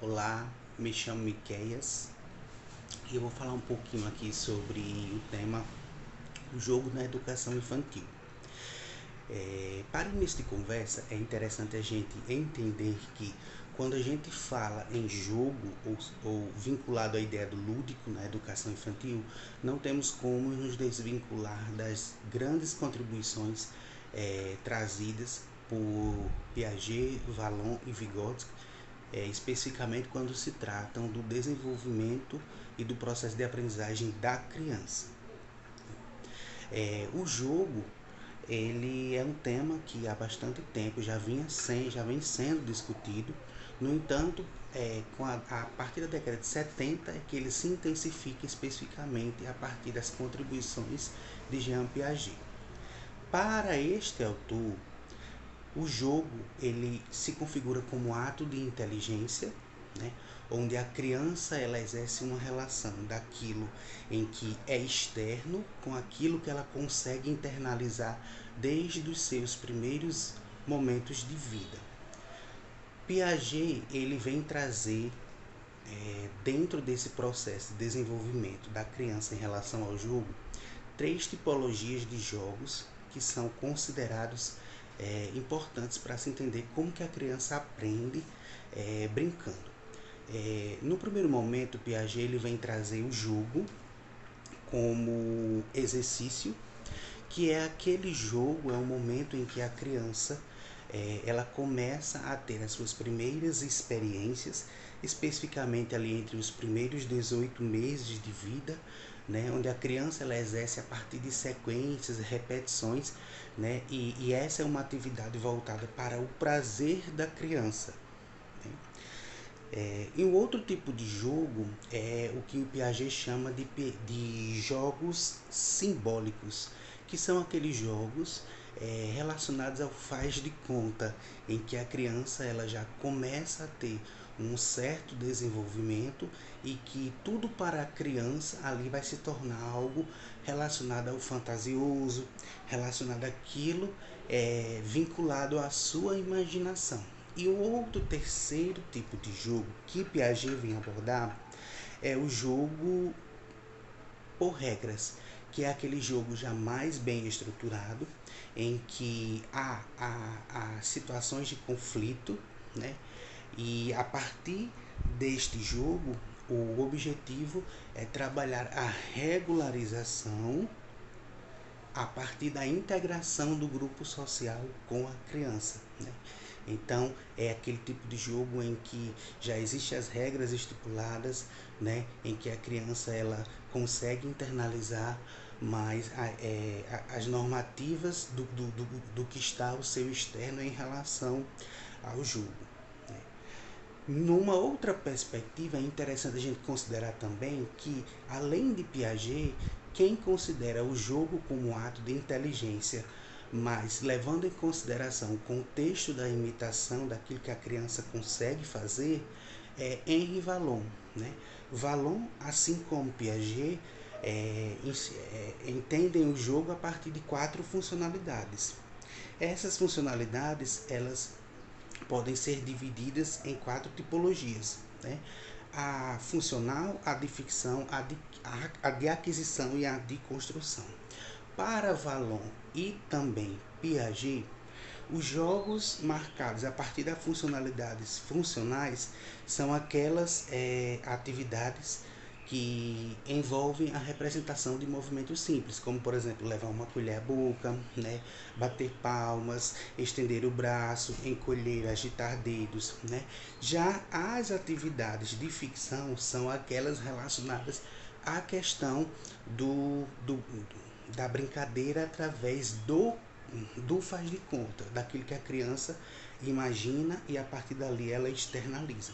Olá, me chamo Miqueias e eu vou falar um pouquinho aqui sobre o tema o jogo na educação infantil. Para início de conversa, é interessante a gente entender que quando a gente fala em jogo ou vinculado à ideia do lúdico na educação infantil, não temos como nos desvincular das grandes contribuições trazidas por Piaget, Vallon e Vygotsky, especificamente quando se tratam do desenvolvimento e do processo de aprendizagem da criança. O jogo ele é um tema que há bastante tempo já vem sendo discutido. No entanto, a partir da década de 70 é que ele se intensifica especificamente a partir das contribuições de Jean Piaget. Para este autor, o jogo ele se configura como ato de inteligência, né, onde a criança ela exerce uma relação daquilo em que é externo com aquilo que ela consegue internalizar desde os seus primeiros momentos de vida. Piaget ele vem trazer dentro desse processo de desenvolvimento da criança em relação ao jogo três tipologias de jogos que são considerados importantes para se entender como que a criança aprende brincando. No primeiro momento, Piaget ele vem trazer o jogo como exercício, que é aquele jogo, é o momento em que a criança ela começa a ter as suas primeiras experiências, especificamente ali entre os primeiros 18 meses de vida, né, onde a criança ela exerce a partir de sequências, repetições, né, e essa é uma atividade voltada para o prazer da criança. Né. E um outro tipo de jogo é o que o Piaget chama de jogos simbólicos, que são aqueles jogos relacionados ao faz de conta, em que a criança ela já começa a ter um certo desenvolvimento e que tudo para a criança ali vai se tornar algo relacionado ao fantasioso, relacionado àquilo vinculado à sua imaginação. E o outro terceiro tipo de jogo que Piaget vem abordar é o jogo por regras, que é aquele jogo já mais bem estruturado, em que há situações de conflito, né? E a partir deste jogo, o objetivo é trabalhar a regularização a partir da integração do grupo social com a criança, né? Então é aquele tipo de jogo em que já existem as regras estipuladas, né? Em que a criança ela consegue internalizar mais as normativas do que está o seu externo em relação ao jogo. Né? Numa outra perspectiva, é interessante a gente considerar também que, além de Piaget, quem considera o jogo como um ato de inteligência, mas levando em consideração o contexto da imitação daquilo que a criança consegue fazer, é Henri Vallon. Né? Vallon, assim como Piaget, entendem o jogo a partir de 4 funcionalidades. Essas funcionalidades elas podem ser divididas em 4 tipologias. Né? A funcional, a de ficção, a de aquisição e a de construção. Para Vallon e também Piaget, os jogos marcados a partir das funcionalidades funcionais são aquelas atividades que envolvem a representação de movimentos simples, como por exemplo levar uma colher à boca, né, bater palmas, estender o braço, encolher, agitar dedos, né. Já as atividades de ficção são aquelas relacionadas à questão da brincadeira através do faz de conta, daquilo que a criança imagina e a partir dali ela externaliza.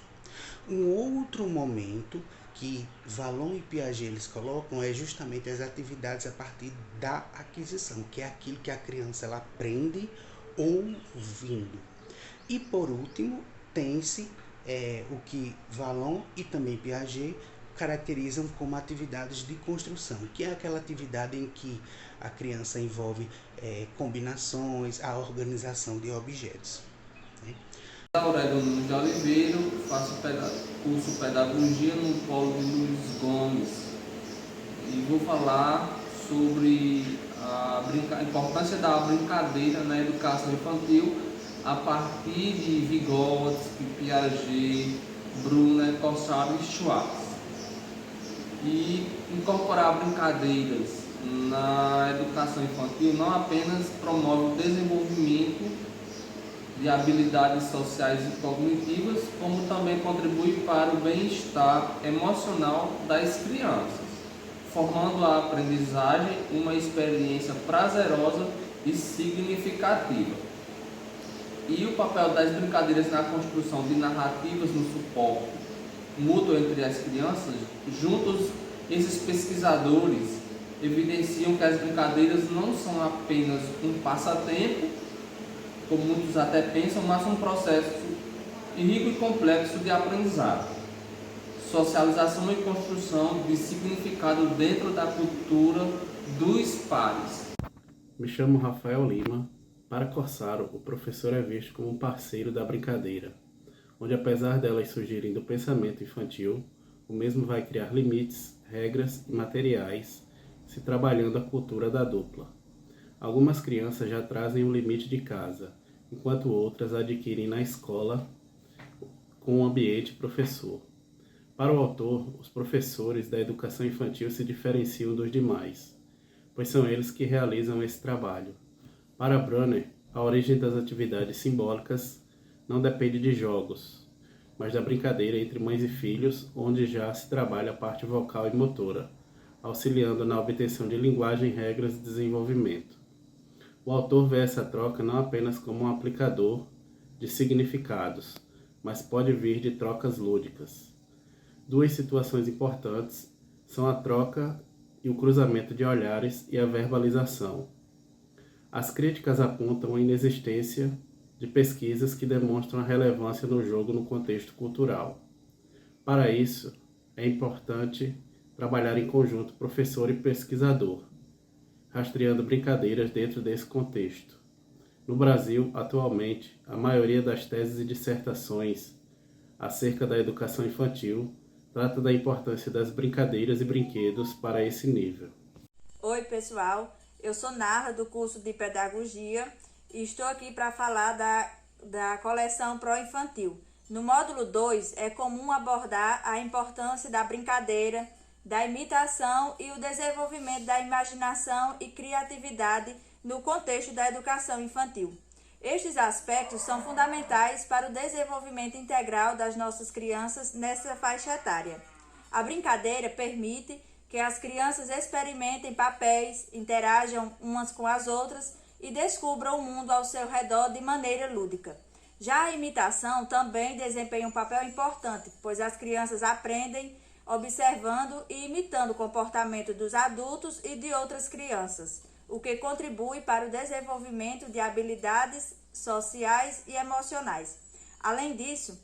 Um outro momento que Vallon e Piaget eles colocam é justamente as atividades a partir da aquisição, que é aquilo que a criança ela aprende ouvindo. E por último, tem-se o que Vallon e também Piaget caracterizam como atividades de construção, que é aquela atividade em que a criança envolve combinações, a organização de objetos. Né? Aurélio Nunes de Oliveira, faço curso Pedagogia no Polo de Luiz Gomes e vou falar sobre a importância da brincadeira na educação infantil a partir de Vygotsky, Piaget, Brunner, Kossab e Schwartz. E incorporar brincadeiras na educação infantil não apenas promove o desenvolvimento de habilidades sociais e cognitivas, como também contribui para o bem-estar emocional das crianças, formando a aprendizagem uma experiência prazerosa e significativa. E o papel das brincadeiras na construção de narrativas no suporte mútuo entre as crianças, juntos esses pesquisadores evidenciam que as brincadeiras não são apenas um passatempo, como muitos até pensam, mas um processo rico e complexo de aprendizado, socialização e construção de significado dentro da cultura dos pares. Me chamo Rafael Lima. Para Corsaro, o professor é visto como um parceiro da brincadeira, onde apesar delas surgirem do pensamento infantil, o mesmo vai criar limites, regras e materiais, se trabalhando a cultura da dupla. Algumas crianças já trazem o limite de casa, enquanto outras adquirem na escola com o ambiente professor. Para o autor, os professores da educação infantil se diferenciam dos demais, pois são eles que realizam esse trabalho. Para Brunner, a origem das atividades simbólicas não depende de jogos, mas da brincadeira entre mães e filhos, onde já se trabalha a parte vocal e motora, auxiliando na obtenção de linguagem, regras e desenvolvimento. O autor vê essa troca não apenas como um aplicador de significados, mas pode vir de trocas lúdicas. Duas situações importantes são a troca e o cruzamento de olhares e a verbalização. As críticas apontam a inexistência de pesquisas que demonstram a relevância do jogo no contexto cultural. Para isso, é importante trabalhar em conjunto professor e pesquisador, rastreando brincadeiras dentro desse contexto. No Brasil, atualmente, a maioria das teses e dissertações acerca da educação infantil trata da importância das brincadeiras e brinquedos para esse nível. Oi, pessoal. Eu sou Narra, do curso de Pedagogia, e estou aqui para falar da coleção pró-infantil. No módulo 2, é comum abordar a importância da brincadeira, da imitação e o desenvolvimento da imaginação e criatividade no contexto da educação infantil. Estes aspectos são fundamentais para o desenvolvimento integral das nossas crianças nessa faixa etária. A brincadeira permite que as crianças experimentem papéis, interajam umas com as outras e descubram o mundo ao seu redor de maneira lúdica. Já a imitação também desempenha um papel importante, pois as crianças aprendem observando e imitando o comportamento dos adultos e de outras crianças, o que contribui para o desenvolvimento de habilidades sociais e emocionais. Além disso,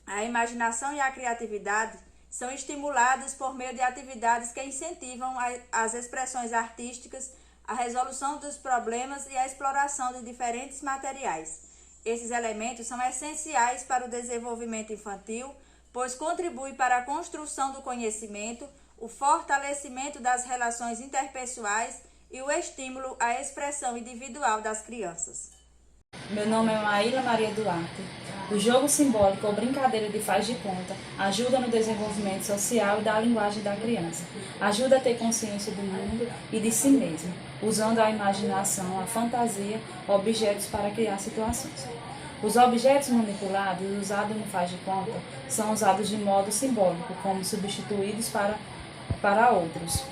a imaginação e a criatividade são estimuladas por meio de atividades que incentivam as expressões artísticas, a resolução dos problemas e a exploração de diferentes materiais. Esses elementos são essenciais para o desenvolvimento infantil, pois contribuem para a construção do conhecimento, o fortalecimento das relações interpessoais e o estímulo à expressão individual das crianças. Meu nome é Maíla Maria Duarte. O jogo simbólico ou brincadeira de faz de conta ajuda no desenvolvimento social e da linguagem da criança. Ajuda a ter consciência do mundo e de si mesmo, usando a imaginação, a fantasia, objetos para criar situações. Os objetos manipulados usados no faz de conta são usados de modo simbólico, como substituídos para outros.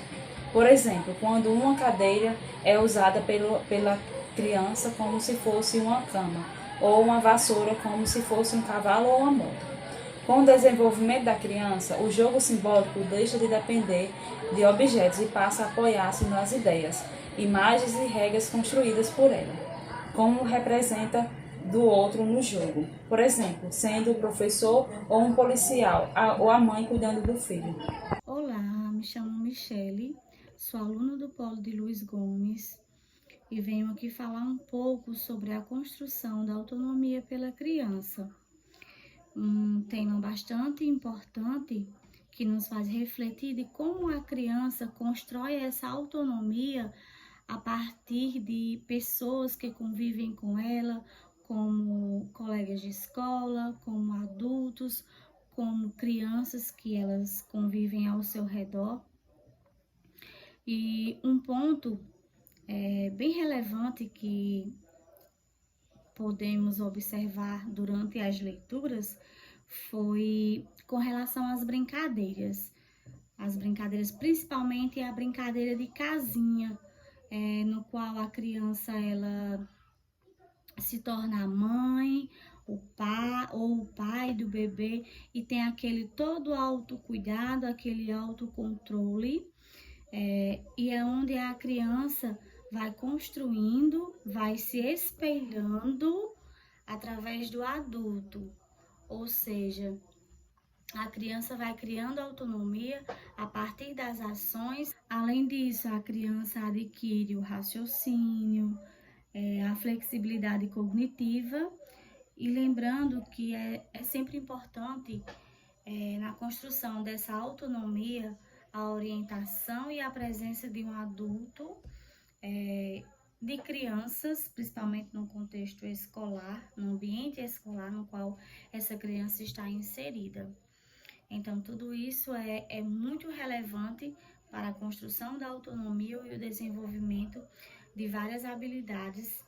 Por exemplo, quando uma cadeira é usada pela criança como se fosse uma cama, ou uma vassoura como se fosse um cavalo ou uma moto. Com o desenvolvimento da criança, o jogo simbólico deixa de depender de objetos e passa a apoiar-se nas ideias, imagens e regras construídas por ela, como representa do outro no jogo. Por exemplo, sendo o professor ou um policial, ou a mãe cuidando do filho. Olá, me chamo Michele, sou aluna do Polo de Luiz Gomes e venho aqui falar um pouco sobre a construção da autonomia pela criança. um tema bastante importante que nos faz refletir de como a criança constrói essa autonomia a partir de pessoas que convivem com ela, como colegas de escola, como adultos, como crianças que elas convivem ao seu redor. E um ponto bem relevante que podemos observar durante as leituras foi com relação às brincadeiras. As brincadeiras, principalmente a brincadeira de casinha, no qual a criança ela se torna a mãe, o pai do bebê e tem aquele todo autocuidado, aquele autocontrole, e é onde a criança vai construindo, vai se espelhando através do adulto, ou seja, a criança vai criando autonomia a partir das ações. Além disso, a criança adquire o raciocínio, a flexibilidade cognitiva, e lembrando que é sempre importante na construção dessa autonomia a orientação e a presença de um adulto, de crianças, principalmente no contexto escolar, no ambiente escolar no qual essa criança está inserida. Então, tudo isso é muito relevante para a construção da autonomia e o desenvolvimento de várias habilidades